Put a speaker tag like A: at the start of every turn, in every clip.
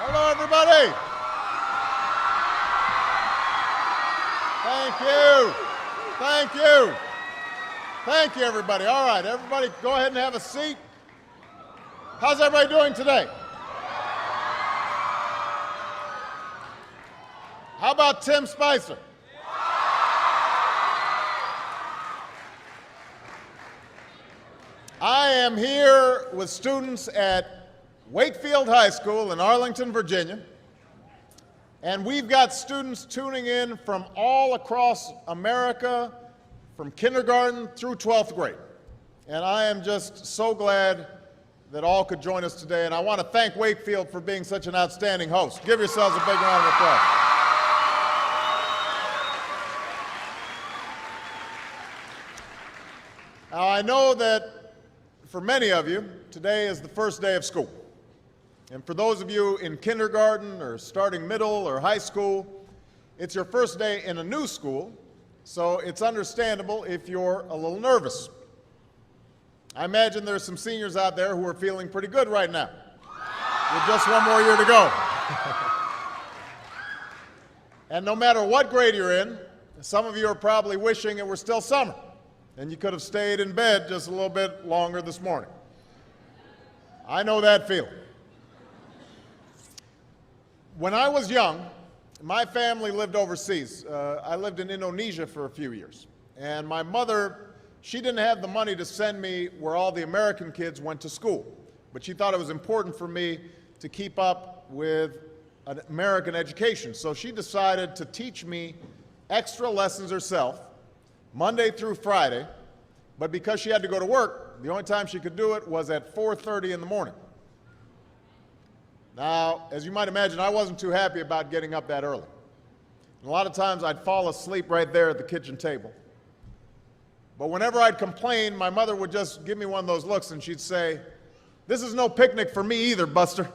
A: Hello, everybody. Thank you. Thank you. Thank you, everybody. All right, everybody, go ahead and have a seat. How's everybody doing today? How about Tim Spicer? I am here with students at Wakefield High School in Arlington, Virginia, and we've got students tuning in from all across America, from kindergarten through 12th grade. And I am just so glad that all could join us today, and I want to thank Wakefield for being such an outstanding host. Give yourselves a big round of applause. Now, I know that for many of you, today is the first day of school. And for those of you in kindergarten or starting middle or high school, it's your first day in a new school, so it's understandable if you're a little nervous. I imagine there's some seniors out there who are feeling pretty good right now, with just one more year to go. And no matter what grade you're in, some of you are probably wishing it were still summer, and you could have stayed in bed just a little bit longer this morning. I know that feeling. When I was young, my family lived overseas. I lived in Indonesia for a few years. And my mother, she didn't have the money to send me where all the American kids went to school. But she thought it was important for me to keep up with an American education. So she decided to teach me extra lessons herself, Monday through Friday, but because she had to go to work, the only time she could do it was at 4:30 in the morning. Now, as you might imagine, I wasn't too happy about getting up that early. And a lot of times I'd fall asleep right there at the kitchen table. But whenever I'd complain, my mother would just give me one of those looks and she'd say, "This is no picnic for me either, Buster."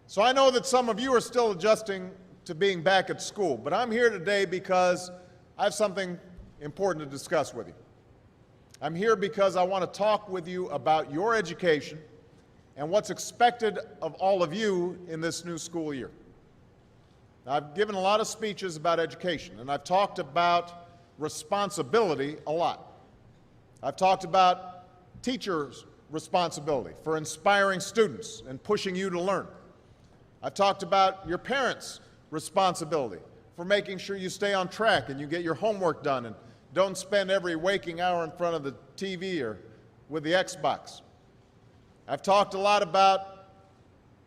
A: So I know that some of you are still adjusting to being back at school, but I'm here today because I have something important to discuss with you. I'm here because I want to talk with you about your education and what's expected of all of you in this new school year. Now, I've given a lot of speeches about education, and I've talked about responsibility a lot. I've talked about teachers' responsibility for inspiring students and pushing you to learn. I've talked about your parents' responsibility for making sure you stay on track and you get your homework done and don't spend every waking hour in front of the TV or with the Xbox. I've talked a lot about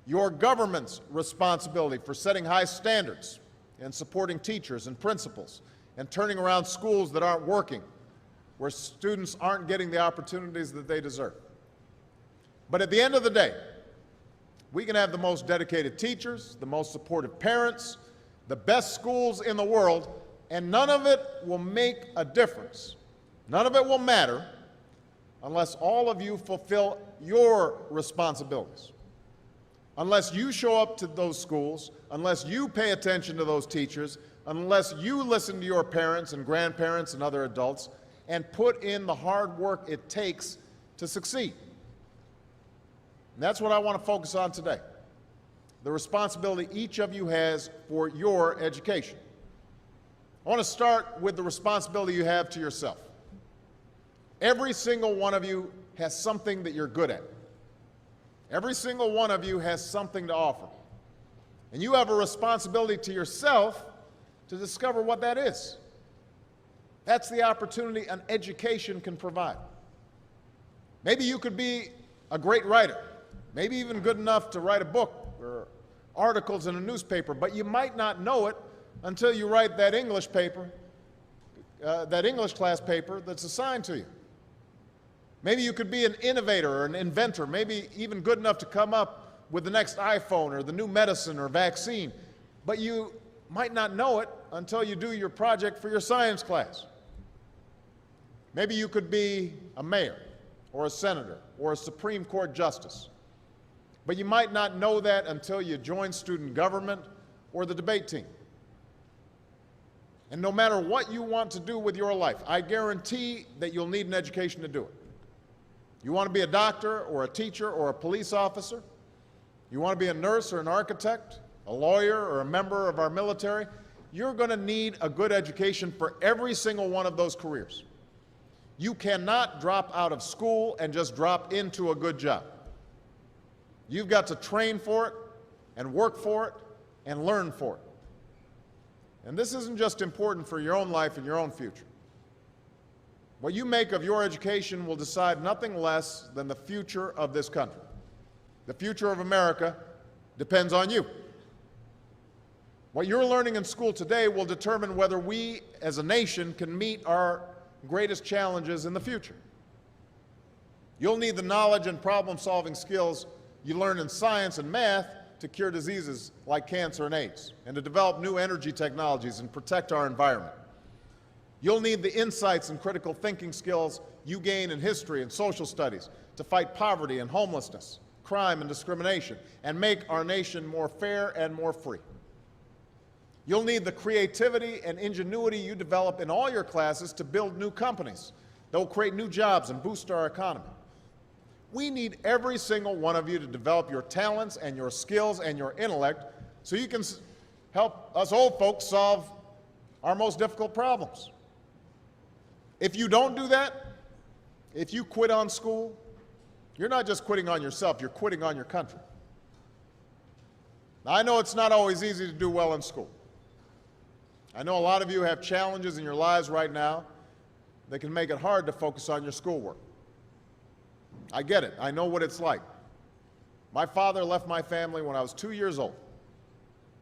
A: your government's responsibility for setting high standards and supporting teachers and principals and turning around schools that aren't working, where students aren't getting the opportunities that they deserve. But at the end of the day, we can have the most dedicated teachers, the most supportive parents, the best schools in the world, and none of it will make a difference. None of it will matter unless all of you fulfill your responsibilities. Unless you show up to those schools, unless you pay attention to those teachers, unless you listen to your parents and grandparents and other adults and put in the hard work it takes to succeed. And that's what I want to focus on today, the responsibility each of you has for your education. I want to start with the responsibility you have to yourself. Every single one of you has something that you're good at. Every single one of you has something to offer. And you have a responsibility to yourself to discover what that is. That's the opportunity an education can provide. Maybe you could be a great writer, maybe even good enough to write a book or articles in a newspaper, but you might not know it until you write that English paper, that English class paper that's assigned to you. Maybe you could be an innovator or an inventor, maybe even good enough to come up with the next iPhone or the new medicine or vaccine, but you might not know it until you do your project for your science class. Maybe you could be a mayor or a senator or a Supreme Court justice, but you might not know that until you join student government or the debate team. And no matter what you want to do with your life, I guarantee that you'll need an education to do it. You want to be a doctor or a teacher or a police officer? You want to be a nurse or an architect, a lawyer or a member of our military? You're going to need a good education for every single one of those careers. You cannot drop out of school and just drop into a good job. You've got to train for it and work for it and learn for it. And this isn't just important for your own life and your own future. What you make of your education will decide nothing less than the future of this country. The future of America depends on you. What you're learning in school today will determine whether we as a nation can meet our greatest challenges in the future. You'll need the knowledge and problem-solving skills you learn in science and math to cure diseases like cancer and AIDS, and to develop new energy technologies and protect our environment. You'll need the insights and critical thinking skills you gain in history and social studies to fight poverty and homelessness, crime and discrimination, and make our nation more fair and more free. You'll need the creativity and ingenuity you develop in all your classes to build new companies that will create new jobs and boost our economy. We need every single one of you to develop your talents and your skills and your intellect so you can help us old folks solve our most difficult problems. If you don't do that, if you quit on school, you're not just quitting on yourself, you're quitting on your country. Now, I know it's not always easy to do well in school. I know a lot of you have challenges in your lives right now that can make it hard to focus on your schoolwork. I get it. I know what it's like. My father left my family when I was 2 years old,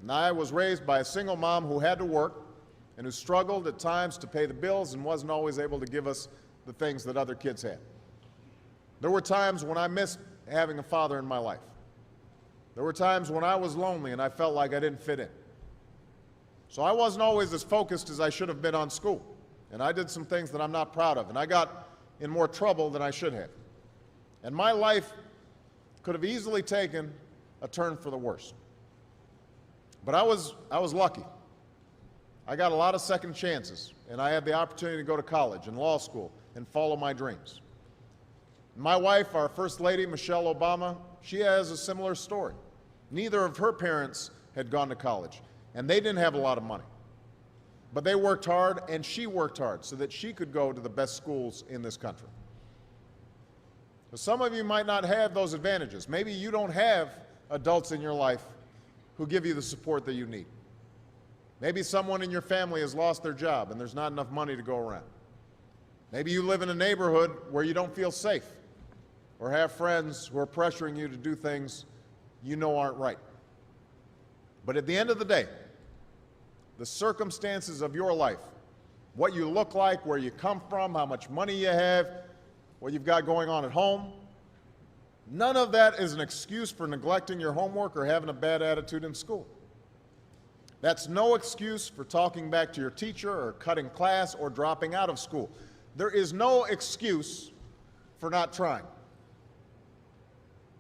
A: and I was raised by a single mom who had to work and who struggled at times to pay the bills and wasn't always able to give us the things that other kids had. There were times when I missed having a father in my life. There were times when I was lonely and I felt like I didn't fit in. So I wasn't always as focused as I should have been on school, and I did some things that I'm not proud of, and I got in more trouble than I should have. And my life could have easily taken a turn for the worse. But I was lucky. I got a lot of second chances, and I had the opportunity to go to college and law school and follow my dreams. My wife, our First Lady, Michelle Obama, she has a similar story. Neither of her parents had gone to college, and they didn't have a lot of money. But they worked hard, and she worked hard so that she could go to the best schools in this country. So some of you might not have those advantages. Maybe you don't have adults in your life who give you the support that you need. Maybe someone in your family has lost their job and there's not enough money to go around. Maybe you live in a neighborhood where you don't feel safe or have friends who are pressuring you to do things you know aren't right. But at the end of the day, the circumstances of your life, what you look like, where you come from, how much money you have, what you've got going on at home, none of that is an excuse for neglecting your homework or having a bad attitude in school. That's no excuse for talking back to your teacher or cutting class or dropping out of school. There is no excuse for not trying.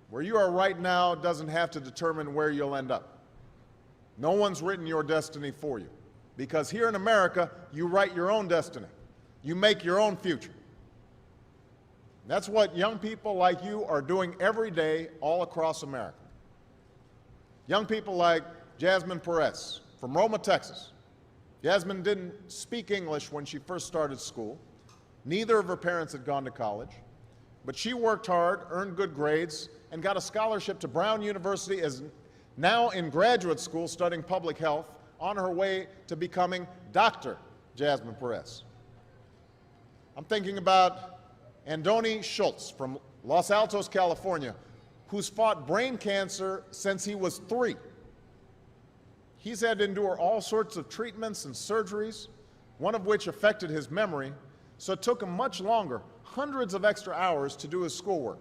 A: Where you are right now doesn't have to determine where you'll end up. No one's written your destiny for you, because here in America, you write your own destiny. You make your own future. That's what young people like you are doing every day all across America. Young people like Jasmine Perez from Roma, Texas. Jasmine didn't speak English when she first started school. Neither of her parents had gone to college. But she worked hard, earned good grades, and got a scholarship to Brown University, as now in graduate school studying public health, on her way to becoming Dr. Jasmine Perez. I'm thinking about Andoni Schultz from Los Altos, California, who's fought brain cancer since he was 3. He's had to endure all sorts of treatments and surgeries, one of which affected his memory, so it took him much longer, hundreds of extra hours, to do his schoolwork.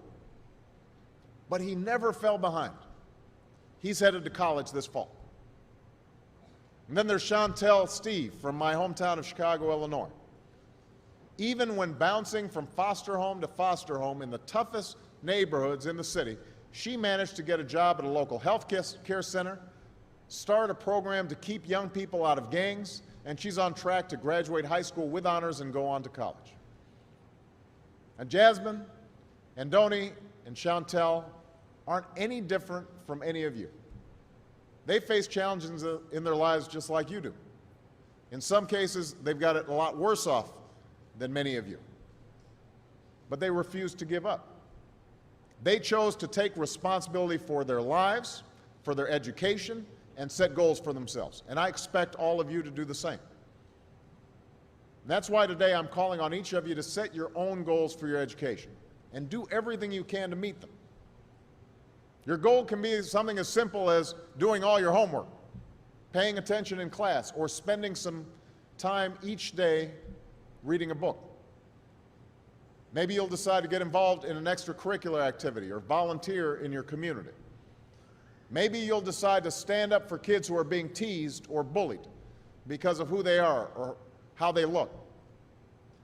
A: But he never fell behind. He's headed to college this fall. And then there's Chantel Steve from my hometown of Chicago, Illinois. Even when bouncing from foster home to foster home in the toughest neighborhoods in the city, she managed to get a job at a local health care center, start a program to keep young people out of gangs, and she's on track to graduate high school with honors and go on to college. And Jasmine, Andoni, and Chantel aren't any different from any of you. They face challenges in their lives just like you do. In some cases, they've got it a lot worse off than many of you. But they refuse to give up. They chose to take responsibility for their lives, for their education, and set goals for themselves. And I expect all of you to do the same. And that's why today I'm calling on each of you to set your own goals for your education and do everything you can to meet them. Your goal can be something as simple as doing all your homework, paying attention in class, or spending some time each day reading a book. Maybe you'll decide to get involved in an extracurricular activity or volunteer in your community. Maybe you'll decide to stand up for kids who are being teased or bullied because of who they are or how they look.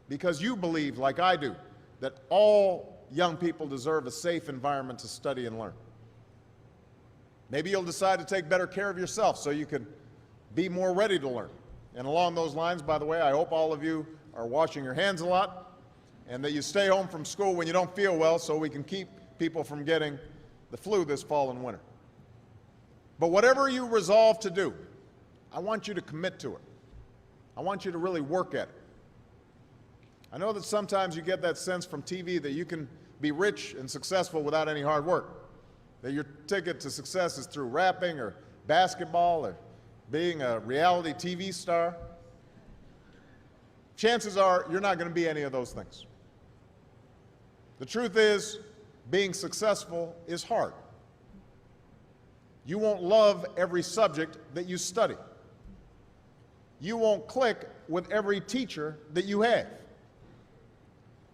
A: Because you believe, like I do, that all young people deserve a safe environment to study and learn. Maybe you'll decide to take better care of yourself so you can be more ready to learn. And along those lines, by the way, I hope all of you are washing your hands a lot and that you stay home from school when you don't feel well so we can keep people from getting the flu this fall and winter. But whatever you resolve to do, I want you to commit to it. I want you to really work at it. I know that sometimes you get that sense from TV that you can be rich and successful without any hard work, that your ticket to success is through rapping or basketball or being a reality TV star. Chances are you're not going to be any of those things. The truth is, being successful is hard. You won't love every subject that you study. You won't click with every teacher that you have.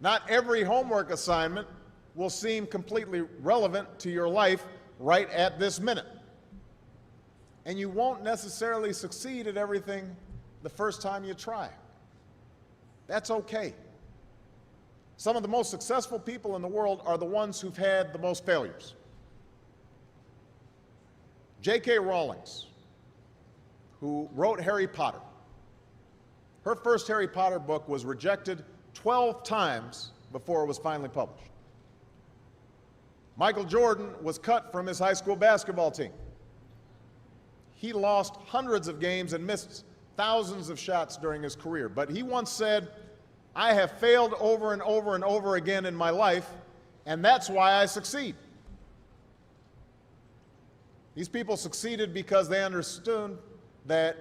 A: Not every homework assignment will seem completely relevant to your life right at this minute. And you won't necessarily succeed at everything the first time you try. That's okay. Some of the most successful people in the world are the ones who've had the most failures. J.K. Rowling, who wrote Harry Potter, her first Harry Potter book was rejected 12 times before it was finally published. Michael Jordan was cut from his high school basketball team. He lost hundreds of games and missed thousands of shots during his career. But he once said, "I have failed over and over and over again in my life, and that's why I succeed." These people succeeded because they understood that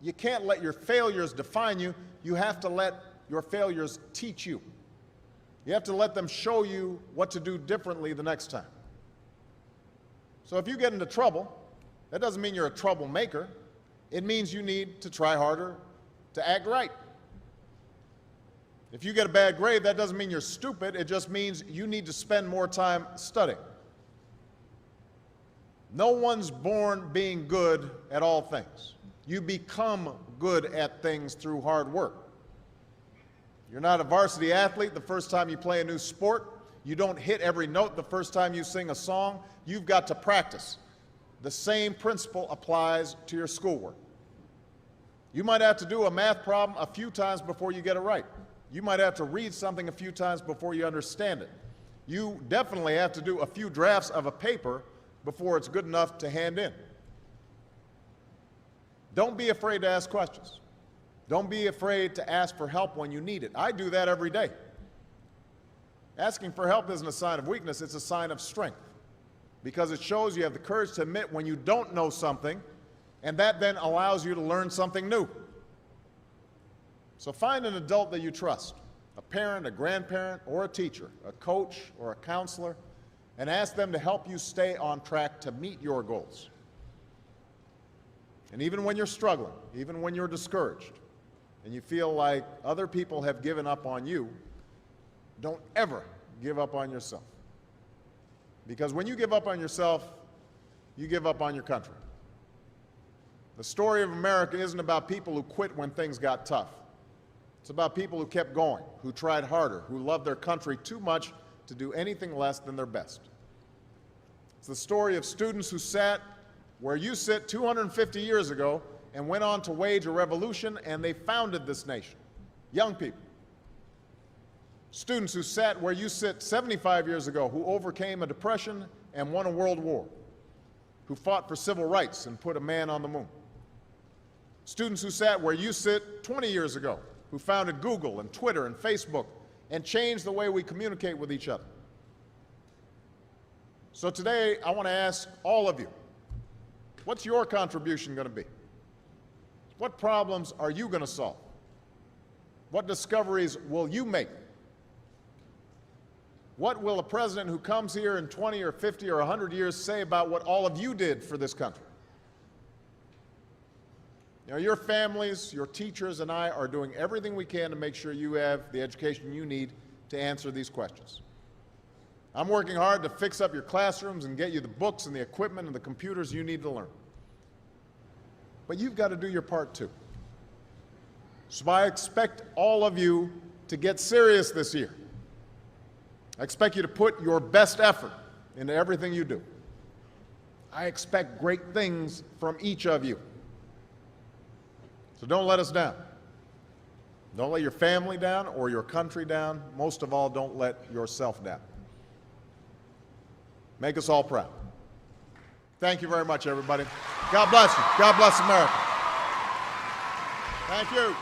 A: you can't let your failures define you. You have to let your failures teach you. You have to let them show you what to do differently the next time. So if you get into trouble, that doesn't mean you're a troublemaker. It means you need to try harder to act right. If you get a bad grade, that doesn't mean you're stupid. It just means you need to spend more time studying. No one's born being good at all things. You become good at things through hard work. You're not a varsity athlete the first time you play a new sport. You don't hit every note the first time you sing a song. You've got to practice. The same principle applies to your schoolwork. You might have to do a math problem a few times before you get it right. You might have to read something a few times before you understand it. You definitely have to do a few drafts of a paper before it's good enough to hand in. Don't be afraid to ask questions. Don't be afraid to ask for help when you need it. I do that every day. Asking for help isn't a sign of weakness, it's a sign of strength, because it shows you have the courage to admit when you don't know something, and that then allows you to learn something new. So find an adult that you trust, a parent, a grandparent, or a teacher, a coach, or a counselor, and ask them to help you stay on track to meet your goals. And even when you're struggling, even when you're discouraged, and you feel like other people have given up on you, don't ever give up on yourself. Because when you give up on yourself, you give up on your country. The story of America isn't about people who quit when things got tough. It's about people who kept going, who tried harder, who loved their country too much to do anything less than their best. It's the story of students who sat where you sit 250 years ago and went on to wage a revolution, and they founded this nation. Young people. Students who sat where you sit 75 years ago, who overcame a depression and won a world war, who fought for civil rights and put a man on the moon. Students who sat where you sit 20 years ago, who founded Google and Twitter and Facebook and changed the way we communicate with each other. So today, I want to ask all of you, what's your contribution going to be? What problems are you going to solve? What discoveries will you make? What will a president who comes here in 20 or 50 or 100 years say about what all of you did for this country? You know, your families, your teachers, and I are doing everything we can to make sure you have the education you need to answer these questions. I'm working hard to fix up your classrooms and get you the books and the equipment and the computers you need to learn. But you've got to do your part too. So I expect all of you to get serious this year. I expect you to put your best effort into everything you do. I expect great things from each of you. So don't let us down. Don't let your family down or your country down. Most of all, don't let yourself down. Make us all proud. Thank you very much, everybody. God bless you. God bless America. Thank you.